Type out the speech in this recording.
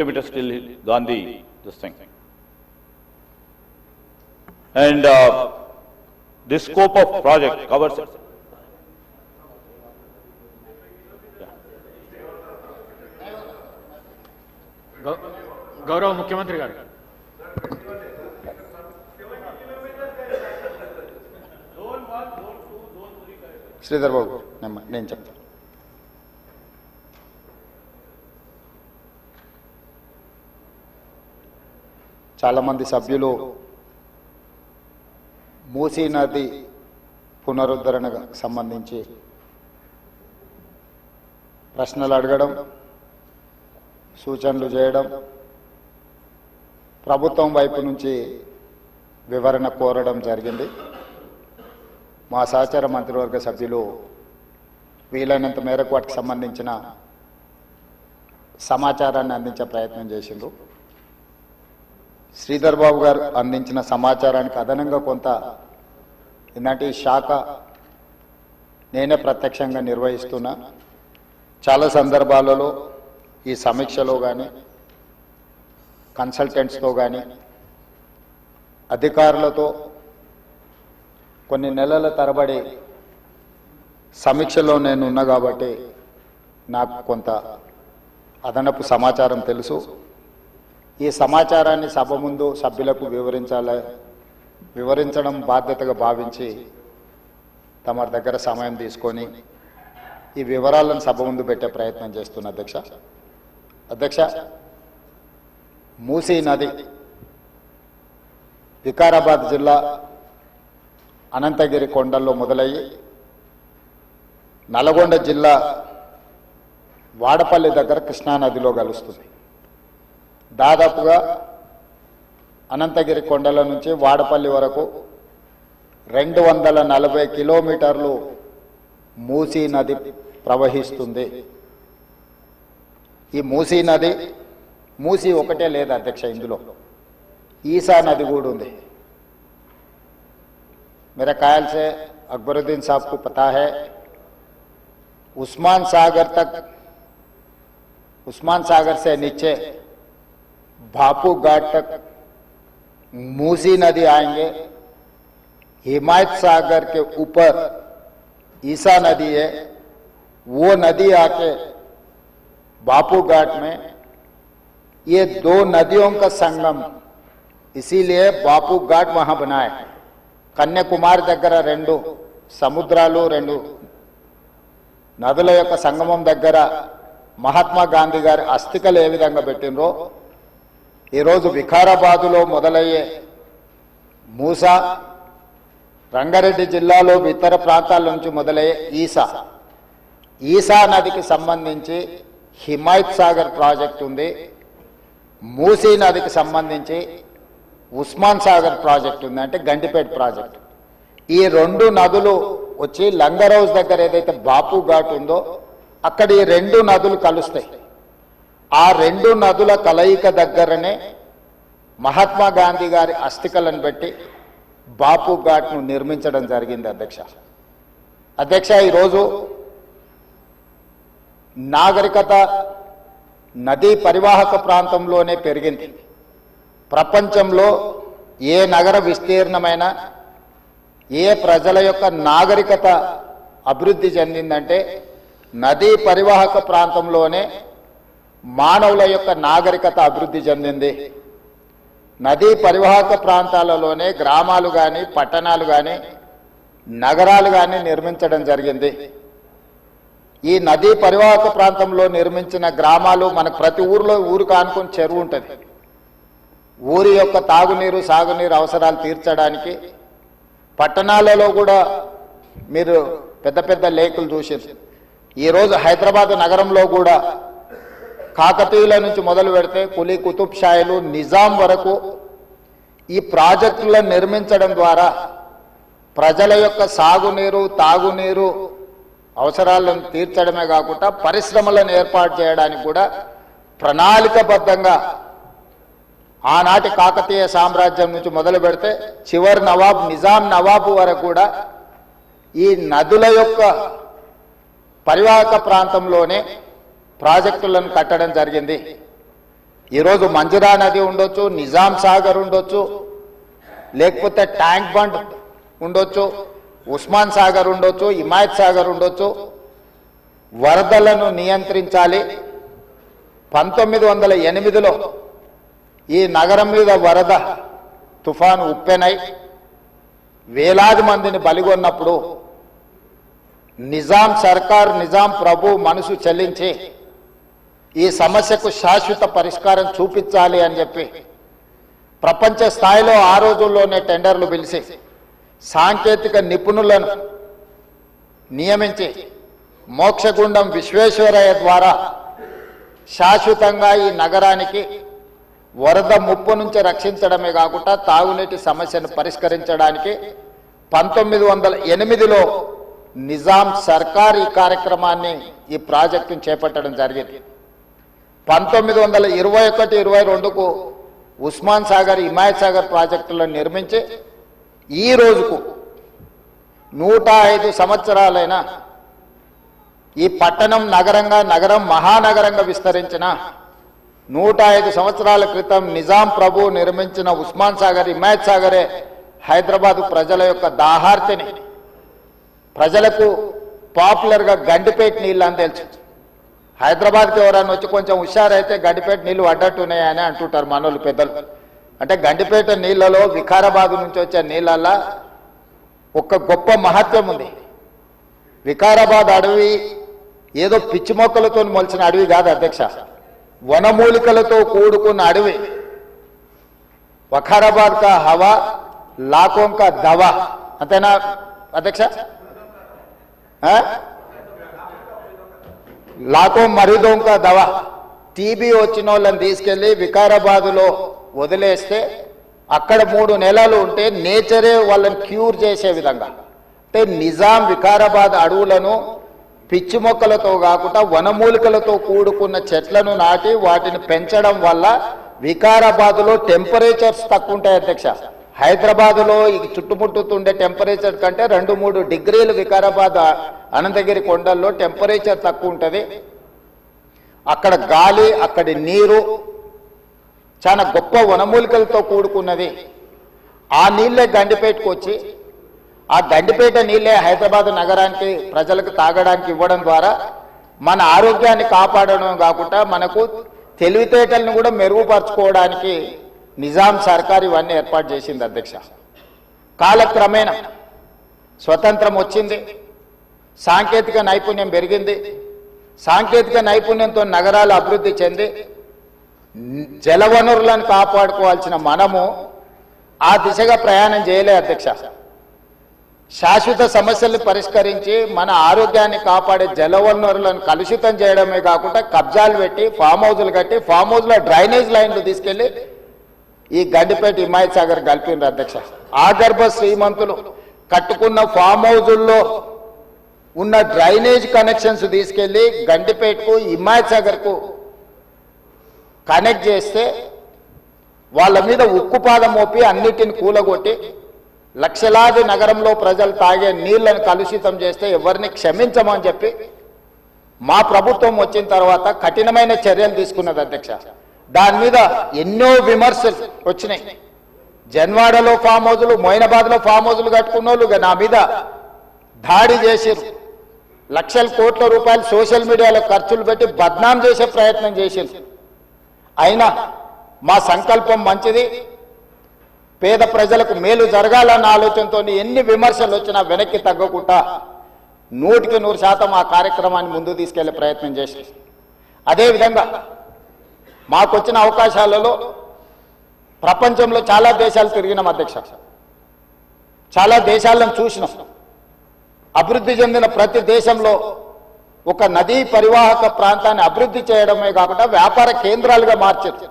kilometers till Gandhi, this thing. And this scope of project covers it. గౌరవ ముఖ్యమంత్రి గారు శ్రీధర్ బాబు నేను చెప్తాను. చాలామంది సభ్యులు మూసీ నది పునరుద్ధరణకు సంబంధించి ప్రశ్నలు అడగడం, సూచనలు చేయడం, ప్రభుత్వం వైపు నుంచి వివరణ కోరడం జరిగింది. మా సహచార మంత్రివర్గ సభ్యులు వీలైనంత మేరకు వాటికి సంబంధించిన సమాచారాన్ని అందించే ప్రయత్నం చేసిండ్రు. శ్రీధర్ బాబు గారు అందించిన సమాచారానికి అదనంగా కొంత ఇలాంటి శాఖ నేనే ప్రత్యక్షంగా నిర్వహిస్తున్నా. చాలా సందర్భాలలో ఈ సమీక్షలో కానీ కన్సల్టెంట్స్తో కానీ అధికారులతో కొన్ని నెలల తరబడి సమీక్షలో నేను ఉన్నా కాబట్టి నాకు కొంత అదనపు సమాచారం తెలుసు. ఈ సమాచారాన్ని సభ ముందు సభ్యులకు వివరించడం బాధ్యతగా భావించి తమ దగ్గర సమయం తీసుకొని ఈ వివరాలను సభ ముందు పెట్టే ప్రయత్నం చేస్తున్న అధ్యక్ష, మూసీ నది వికారాబాద్ జిల్లా అనంతగిరి కొండల్లో మొదలయ్యి నల్గొండ జిల్లా వాడపల్లి దగ్గర కృష్ణానదిలో కలుస్తుంది. దాదాపుగా అనంతగిరి కొండల నుంచి వాడపల్లి వరకు 240 కిలోమీటర్లు మూసీ నది ప్రవహిస్తుంది. ఈ మూసీ నది మూసీ ఒకటే లేదు అధ్యక్ష, ఇందులో ఈసా నది కూడా ఉంది. मेरे ख्याल से अकबरुद्दीन साहब को पता है, उस्मान सागर से नीचे बापू घाट तक मूसी नदी आएंगे. हिमायत सागर के ऊपर ईसा नदी है, वो नदी आके बापू घाट में, ये दो नदियों का संगम, इसीलिए बापू घाट वहां बनाए. కన్యాకుమారి దగ్గర 2 సముద్రాలు 2 నదుల యొక్క సంగమం దగ్గర మహాత్మా గాంధీ గారి అస్థికలు ఏ విధంగా పెట్టినరో ఈరోజు వికారాబాదులో మొదలయ్యే మూసా, రంగారెడ్డి జిల్లాలో ఇతర ప్రాంతాల నుంచి మొదలయ్యే ఈసా నదికి సంబంధించి హిమాయత్ సాగర్ ప్రాజెక్ట్ ఉంది. మూసీ నదికి సంబంధించి ఉస్మాన్ సాగర్ ప్రాజెక్ట్ ఉంది, అంటే గండిపేట ప్రాజెక్ట్. ఈ 2 నదులు వచ్చి లంగరౌజ్ దగ్గర ఏదైతే బాపు ఘాట్ ఉందో అక్కడ ఈ 2 నదులు కలుస్తాయి. ఆ 2 నదుల కలయిక దగ్గరనే మహాత్మా గాంధీ గారి అస్థికలను పెట్టి బాపు ఘాట్ను నిర్మించడం జరిగింది. అధ్యక్ష, ఈరోజు నాగరికత నదీ పరివాహక ప్రాంతంలోనే పెరిగింది. ప్రపంచంలో ఏ నగర విస్తీర్ణమైన ఏ ప్రజల యొక్క నాగరికత అభివృద్ధి చెందిందంటే నదీ పరివాహక ప్రాంతంలోనే మానవుల యొక్క నాగరికత అభివృద్ధి చెందింది. నదీ పరివాహక ప్రాంతాలలోనే గ్రామాలు కానీ పట్టణాలు కానీ నగరాలు కానీ నిర్మించడం జరిగింది. ఈ నదీ పరివాహక ప్రాంతంలో నిర్మించిన గ్రామాలు మనకు ప్రతి ఊరికి ఆనుకొని చెరువు ఉంటుంది. ఊరి యొక్క తాగునీరు సాగునీరు అవసరాలు తీర్చడానికి పట్టణాలలో కూడా మీరు పెద్ద పెద్ద లేకులు చూసారు. ఈరోజు హైదరాబాద్ నగరంలో కూడా కాకతీయుల నుంచి మొదలు పెడితే కులీ కుతుబ్ షాయిలు నిజాం వరకు ఈ ప్రాజెక్టులను నిర్మించడం ద్వారా ప్రజల యొక్క సాగునీరు తాగునీరు అవసరాలను తీర్చడమే కాకుండా పరిశ్రమలను ఏర్పాటు చేయడానికి కూడా ప్రణాళికబద్ధంగా ఆనాటి కాకతీయ సామ్రాజ్యం నుంచి మొదలు పెడితే చివరి నిజాం నవాబు వరకు కూడా ఈ నదుల యొక్క పరివాహక ప్రాంతంలోనే ప్రాజెక్టులను కట్టడం జరిగింది. ఈరోజు మంజిరా నది ఉండొచ్చు, నిజాం సాగర్ ఉండొచ్చు, లేకపోతే ట్యాంక్ బండ్ ఉండొచ్చు, ఉస్మాన్ సాగర్ ఉండొచ్చు, హిమాయత్ సాగర్ ఉండొచ్చు. వరదలను నియంత్రించాలి. 1908లో ఈ నగరం మీద వరద తుఫాను ఉప్పెనై వేలాది మందిని బలిగొన్నప్పుడు నిజాం సర్కార్, నిజాం ప్రభు మనసు చెల్లించి ఈ సమస్యకు శాశ్వత పరిష్కారం చూపించాలి అని చెప్పి ప్రపంచ స్థాయిలో ఆ రోజుల్లోనే టెండర్లు పిలిచి సాంకేతిక నిపుణులను నియమించి మోక్షగుండం విశ్వేశ్వరయ్య ద్వారా శాశ్వతంగా ఈ నగరానికి వరద ముప్పు నుంచి రక్షించడమే కాకుండా తాగునీటి సమస్యను పరిష్కరించడానికి 1908లో నిజాం సర్కార్ ఈ కార్యక్రమాన్ని, ఈ ప్రాజెక్టును చేపట్టడం జరిగింది. 1921-22కు ఉస్మాన్ సాగర్, హిమాయత్ సాగర్ ప్రాజెక్టులను నిర్మించి ఈ రోజుకు 105 సంవత్సరాలైన ఈ పట్టణం నగరం మహానగరంగా విస్తరించిన 105 సంవత్సరాల క్రితం నిజాం ప్రభు నిర్మించిన ఉస్మాన్ సాగర్, హిమాయత్ సాగరే హైదరాబాదు ప్రజల యొక్క దాహార్తిని, ప్రజలకు పాపులర్గా గండిపేట నీళ్ళు అని తెలుసు. హైదరాబాద్కి ఎవరైనా వచ్చి కొంచెం హుషారైతే గండిపేట నీళ్లు అడ్డట్టున్నాయని అంటుంటారు మనోళ్ళు పెద్దలు. అంటే గండిపేట నీళ్లలో, వికారాబాద్ నుంచి వచ్చే నీళ్ళల్లో ఒక గొప్ప మహత్వం ఉంది. వికారాబాద్ అడవి ఏదో పిచ్చి మొక్కలతో మొలిచిన అడవి కాదు అధ్యక్ష, వనమూలికలతో కూడుకున్న అడవి. వఖారాబాద్ కా హవా, లాఖోం కా దవా, అంతేనా అధ్యక్ష? లాఖో మరీదోం కా దవా. టీబీ వచ్చిన వాళ్ళని తీసుకెళ్లి వికారాబాదులో వదిలేస్తే అక్కడ 3 నెలలు ఉంటే నేచరే వాళ్ళని క్యూర్ చేసే విధంగా, అంటే నిజాం వికారాబాద్ అడవులను పిచ్చి మొక్కలతో కాకుండా వనమూలికలతో కూడుకున్న చెట్లను నాటి వాటిని పెంచడం వల్ల వికారాబాదులో టెంపరేచర్స్ తక్కువ ఉంటాయి అధ్యక్ష. హైదరాబాదులో ఈ చుట్టుముట్టుతుండే టెంపరేచర్ కంటే 2-3 డిగ్రీలు వికారాబాద్ అనంతగిరి కొండల్లో టెంపరేచర్ తక్కువ ఉంటుంది. అక్కడ గాలి, అక్కడి నీరు చాలా గొప్ప వనమూలికలతో కూడుకున్నది. ఆ నీళ్ళే గండిపేటకు వచ్చి, ఆ గండిపేట నీళ్ళే హైదరాబాద్ నగరానికి ప్రజలకు తాగడానికి ఇవ్వడం ద్వారా మన ఆరోగ్యాన్ని కాపాడడం కాకుండా మనకు తెలివితేటలను కూడా మెరుగుపరచుకోవడానికి నిజాం సర్కార్ ఇవన్నీ ఏర్పాటు చేసింది అధ్యక్ష. కాలక్రమేణా స్వతంత్రం వచ్చింది, సాంకేతిక నైపుణ్యం పెరిగింది. సాంకేతిక నైపుణ్యంతో నగరాలు అభివృద్ధి చెంది జలవనరులను కాపాడుకోవాల్సిన మనము ఆ దిశగా ప్రయాణం చేయలే అధ్యక్ష. శాశ్వత సమస్యలను పరిష్కరించి మన ఆరోగ్యాన్ని కాపాడే జలవనరులను కలుషితం చేయడమే కాకుండా కబ్జాలు పెట్టి ఫామ్ హౌజులు కట్టి ఫామ్ హౌజ్లో డ్రైనేజ్ లైన్లు తీసుకెళ్లి ఈ గండిపేట, హిమాయత్ సాగర్ కలిపిండ్రు అధ్యక్ష. ఆగర్భ శ్రీమంతులు కట్టుకున్న ఫామ్ హౌజుల్లో ఉన్న డ్రైనేజ్ కనెక్షన్స్ తీసుకెళ్లి గండిపేటకు, హిమాయత్ సాగర్కు కనెక్ట్ చేస్తే వాళ్ళ మీద ఉక్కుపాదం మోపి అన్నిటిని కూలగొట్టి లక్షలాది నగరంలో ప్రజలు తాగే నీళ్లను కలుషితం చేస్తే ఎవరిని క్షమించమని చెప్పి మా ప్రభుత్వం వచ్చిన తర్వాత కఠినమైన చర్యలు తీసుకున్నది అధ్యక్ష. దాని మీద ఎన్నో విమర్శలు వచ్చినాయి. జన్వాడలో ఫామ్ హౌజులు, మొయినాబాద్లో ఫామ్ హౌజులు కట్టుకున్న వాళ్ళు నా మీద దాడి చేసిరు. లక్షల కోట్ల రూపాయలు సోషల్ మీడియాలో ఖర్చులు పెట్టి బద్నాం చేసే ప్రయత్నం చేసిరు. అయినా మా సంకల్పం మంచిది, పేద ప్రజలకు మేలు జరగాలన్న ఆలోచనతో ఎన్ని విమర్శలు వచ్చినా వెనక్కి తగ్గకుండా 100% ఆ కార్యక్రమాన్ని ముందుకు తీసుకెళ్లే ప్రయత్నం చేసి, అదేవిధంగా మాకొచ్చిన అవకాశాలలో ప్రపంచంలో చాలా దేశాలు తిరిగినాం అధ్యక్ష. చాలా దేశాలను చూసినాం. అభివృద్ధి చెందిన ప్రతి దేశంలో ఒక నదీ పరివాహక ప్రాంతాన్ని అభివృద్ధి చేయడమే కాకుండా వ్యాపార కేంద్రాలుగా మార్చారు.